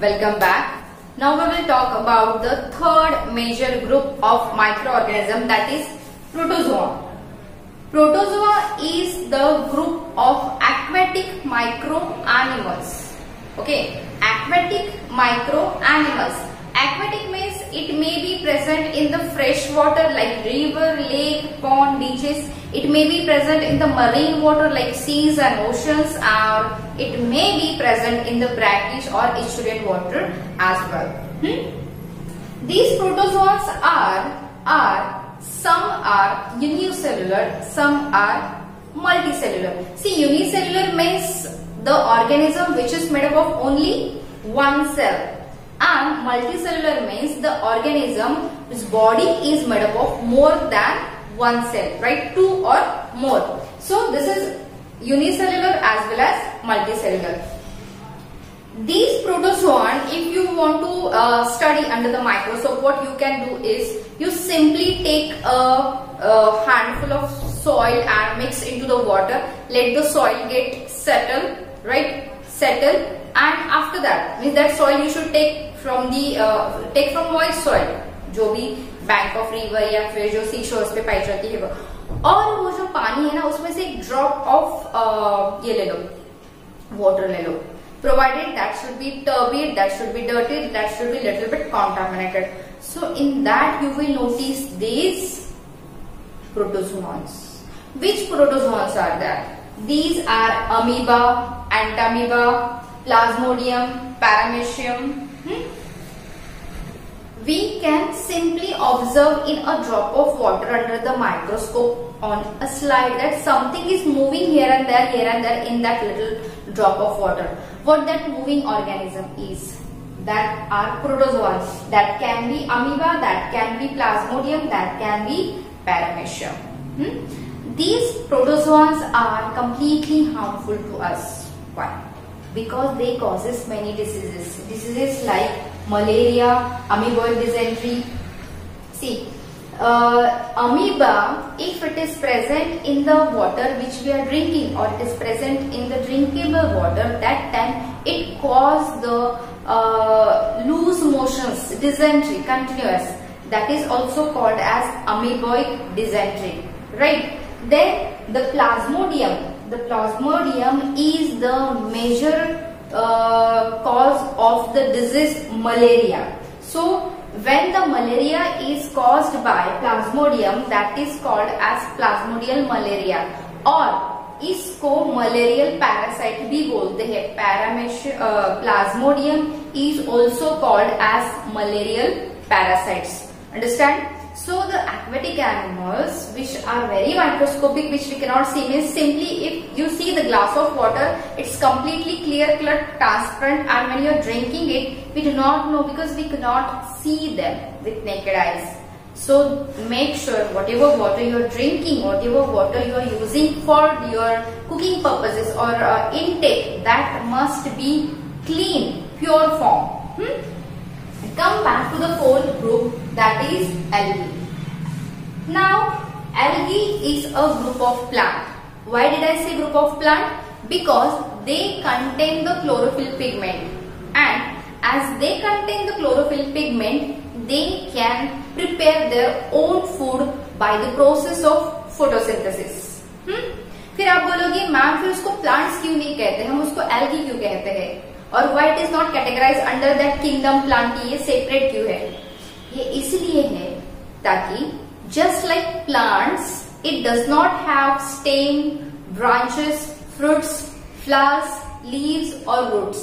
Welcome back. Now we will talk about the third major group of microorganism, that is protozoa. Protozoa is the group of aquatic microanimals. Okay, aquatic microanimals. Aquatic means it may be present in the fresh water like river, lake, pond, beaches. It may be present in the marine water like seas and oceans, or it may be present in the brackish or estuarine water as well. These protozoans some are unicellular, some are multicellular. See, unicellular means the organism which is made up of only one cell, and multicellular means the organism whose body is made up of more than one cell, right? Two or more. So this is unicellular as well as multicellular. These protozoan, if you want to study under the microscope, what you can do is you simply take a handful of soil and mix into the water. Let the soil get settle, right? Settle, and after that means that soil you should take from moist soil, जो भी bank of river या फिर जो सी shores पे पाई जाती है वो, और वो जो पानी है ना उसमें से एक ड्रॉप ऑफ ये ले लो, वाटर ले लो, provided that should be turbid, that should be dirty, that should be little bit contaminated. So in that you will notice these protozoans. Which protozoans are there? These are amoeba, entamoeba, plasmodium, paramecium. We can simply observe in a drop of water under the microscope on a slide that something is moving here and there in that little drop of water. What that moving organism is? That are protozoans. That can be amoeba, that can be plasmodium, that can be paramecium. These protozoans are completely harmful to us. Why? Because they causes many diseases. Diseases like malaria, amoeboid dysentery. See, amoeba, if it is present in the water which we are drinking, or it is present in the drinkable water, that time it causes the loose motions, dysentery, continuous. That is also called as amoeboid dysentery, right? Then the plasmodium. The plasmodium is the major cause of the disease malaria. So when the malaria is caused by plasmodium, that is called as plasmodial malaria, और इसको malarial parasite भी बोलते हैं. Plasmodium is also called as malarial parasites. Understand? So the aquatic animals which are very microscopic, which we cannot see, means simply if you see the glass of water, it's completely clear, transparent, and when you are drinking it, we do not know because we cannot see them with naked eyes. So make sure whatever water you are drinking, whatever water you are using for your cooking purposes or intake, that must be clean, pure form. Come back to the fourth group, that is algae. Now, algae is a group of plant. Why did I say group of plant? Because they contain the chlorophyll pigment, and as they contain the chlorophyll pigment, they can prepare their own food by the process of photosynthesis. फिर आप बोलोगे ma'am फिर उसको plants क्यों नहीं कहते, हम उसको एल्गी क्यों कहते हैं, और why it is not categorized under that kingdom plant, ये सेपरेट क्यों है? ये इसलिए है ताकि just like plants, it does not have stem, branches, fruits, flowers, leaves और roots.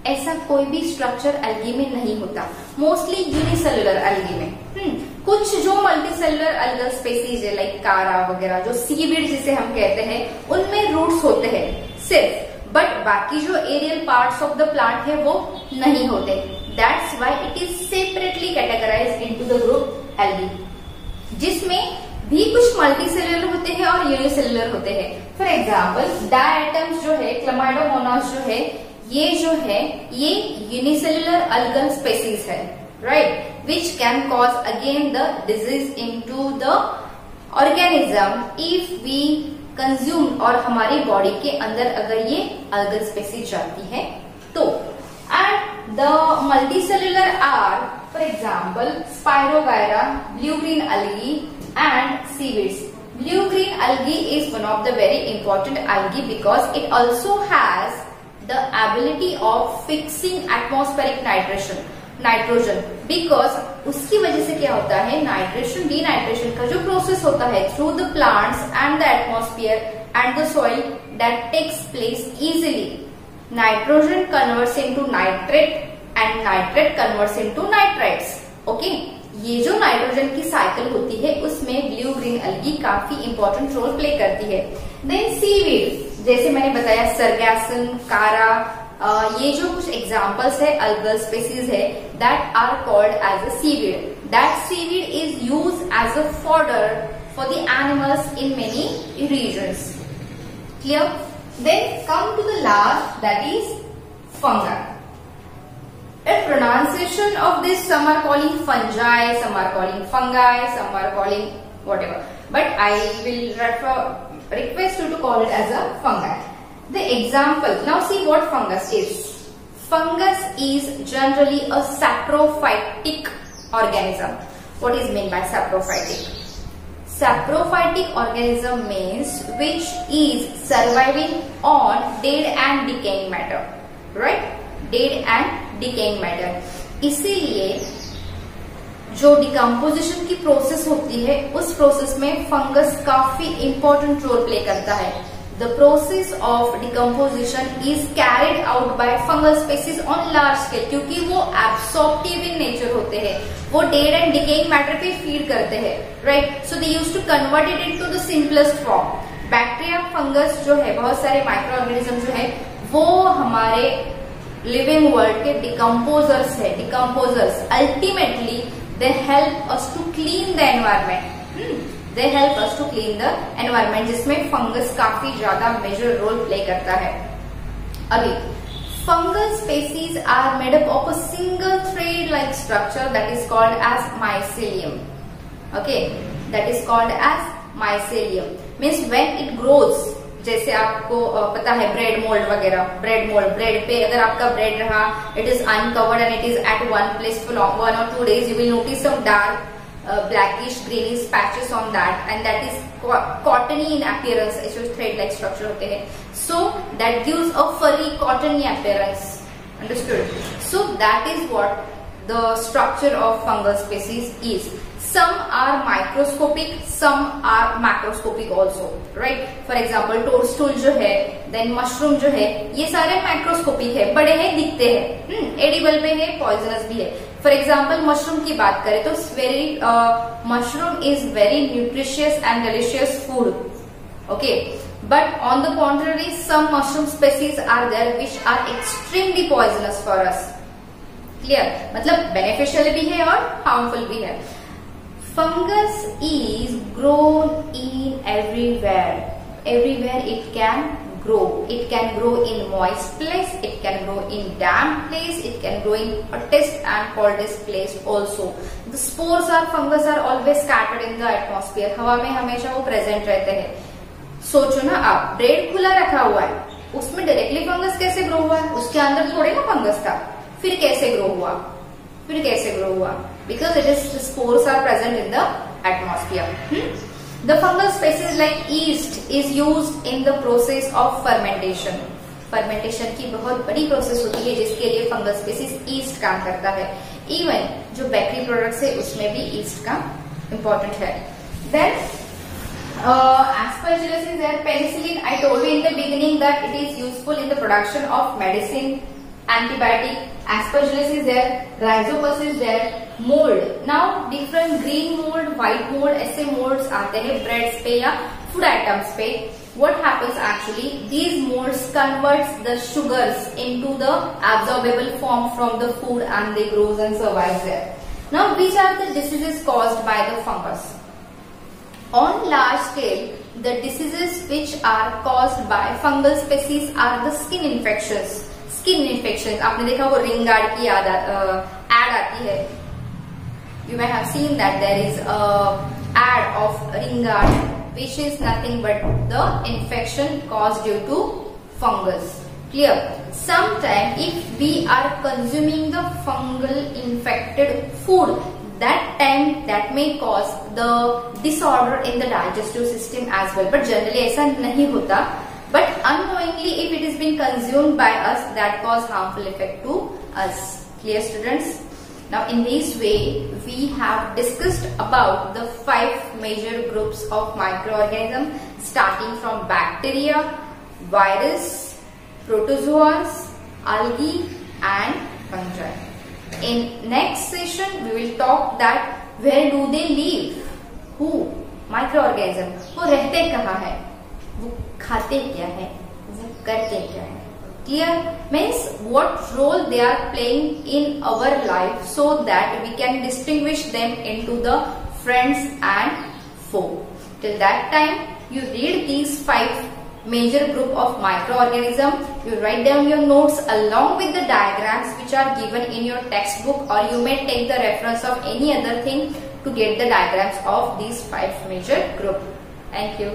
ऐसा कोई भी स्ट्रक्चर एल्गी में नहीं होता. मोस्टली यूनिसेलुलर एल्गी में. कुछ जो मल्टीसेलुलर एल्गल स्पेसीज है लाइक कारा वगैरह, जो सीवीड जिसे हम कहते हैं, उनमें रूट्स होते हैं सिर्फ, बट बाकी जो aerial parts of the plant है वो नहीं होते. That's why it is separately categorised into the group algae, जिसमें भी कुछ मल्टीसेलुलर होते हैं और यूनिसेलुलर होते हैं. फॉर एग्जाम्पल डायटम्स जो है, क्लमाइडोमोनास जो है, ये जो है ये यूनिसेलुलर अल्गल स्पेसीज है, right, which can cause again the disease into the organism if we consume, और हमारी बॉडी के अंदर अगर ये अल्गल स्पेसीज जाती है तो. And the multicellular are, for example, Spirogyra, blue-green algae and seaweeds. Blue-green algae is one of the very important algae because it also has the ability of fixing atmospheric nitrogen because उसकी वजह से क्या होता है, nitration डीनाइट्रेशन का जो process होता है through the plants and the atmosphere and the soil that takes place easily. Nitrogen converts into nitrate and nitrate converts into nitrites. Okay, ये जो नाइट्रोजन की साइकिल होती है उसमें ब्लू ग्रीन अलगी काफी इंपॉर्टेंट रोल प्ले करती है. देन सीवीड, जैसे मैंने बताया सरगैसन, कारा, ये जो कुछ एग्जांपल्स है अल्गल स्पीसीज है that are called as a seaweed. That seaweed is used as a fodder for the animals in many regions. Clear? Then come to the last, that is funga. In pronunciation of this, some are calling fungi, some are calling fungi, some are calling whatever. But I will request you to call it as a fungi. The example, now see what fungus is. Fungus is generally a saprophytic organism. What is meant by saprophytic? Saprophytic organism means which is surviving on dead and decaying matter, right? Dead and decaying matter. इसीलिए जो decomposition की process होती है उस process में fungus काफी important role play करता है. The process of decomposition is carried out by fungal species on large scale क्योंकि वो एब्सॉर्प्टिव इन नेचर होते हैं, वो डेड एंड डिकेइंग मैटर पे फीड करते हैं, right? So they used to convert it into the simplest form. Bacteria, fungus जो है, बहुत सारे माइक्रो ऑर्गेनिज्म जो है वो हमारे लिविंग वर्ल्ड के डिकम्पोजर्स है. Decomposers ultimately they help us to clean the environment. They help us to clean the environment जिसमें फंगस काफी ज्यादा मेजर रोल प्ले करता है. अभी fungal species are made up of a single thread like structure that is called as mycelium. Okay, that is called as mycelium. Means when it grows, जैसे आपको पता है ब्रेड मोल्ड वगैरह, bread पे अगर आपका ब्रेड रहा, it is uncovered and it is at one place for 1 or 2 days, you will notice some dark blackish greenish patches on that and that is cottony in appearance. ऐसे thread like structure होते हैं, so that gives a furry cottony appearance. Understood? So that is what the structure of fungal species is. Some are microscopic, some are macroscopic also, right? For example, toadstool जो है, then mushroom जो है, ये सारे microscopic है, बड़े हैं, दिखते हैं, एडिबल भी है, पॉइजनस भी है. फॉर एग्जाम्पल मशरूम की बात करें तो mushroom is very nutritious and delicious food. Okay, but on the contrary some mushroom species are there which are extremely poisonous for us. Clear? मतलब बेनिफिशियल भी है और हार्मफुल भी है. Fungus is grown in everywhere. Everywhere it can grow. It can grow in moist place. It can grow in damp place. It can grow in hottest and coldest place also. The spores are fungus are always scattered in the atmosphere. हवा में हमेशा वो present रहते हैं. सोचो ना आप, bread खुला रखा हुआ है, उसमें डायरेक्टली फंगस कैसे ग्रो हुआ? उसके अंदर थोड़े ना फंगस था, फिर कैसे ग्रो हुआ? Because it is the spores are present in the atmosphere. The fungal species like yeast is used in the process of fermentation. Fermentation की बहुत बड़ी प्रोसेस होती है जिसके लिए फंगल स्पीसीज ईस्ट काम करता है. इवन जो बेकरी प्रोडक्ट्स है उसमें भी ईस्ट का इम्पोर्टेंट है. Then aspergillus is there. Penicillin, I told you in the beginning that it is useful in the production of medicine, antibiotic. Aspergillus is there, rhizopus is there, mold. Now different green mold, white mold, ऐसे molds आते हैं breads पे या food items पे. What happens actually? These molds converts the sugars into the absorbable form from the food and they grows and survives there. Now which are the diseases caused by the fungus? On large scale, the diseases which are caused by fungal species are the skin infections. Skin infection, आपने देखा वो ring guard की ad आती है. You may have seen that there is ad of ring guard which is nothing but the infection caused due to fungus. Clear? Sometimes if we are consuming the fungal infected food, that time that may cause the disorder in the digestive system as well. But generally ऐसा नहीं होता. But unknowingly, if it is being consumed by us, that cause harmful effect to us. Clear, students? Now, in this way, we have discussed about the 5 major groups of microorganisms, starting from bacteria, virus, protozoas, algae and fungi. In next session, we will talk that where do they live? Who? Microorganism. वो रहते कहाँ है? वो खाते क्या है? वो करते क्या है? Clear? Means what role they are playing in our life, so that we can distinguish them into the friends and foe. Till that time, you read these 5 major group of microorganisms. You write down your notes along with the diagrams which are given in your textbook, or you may take the reference of any other thing to get the diagrams of these 5 major group. Thank you.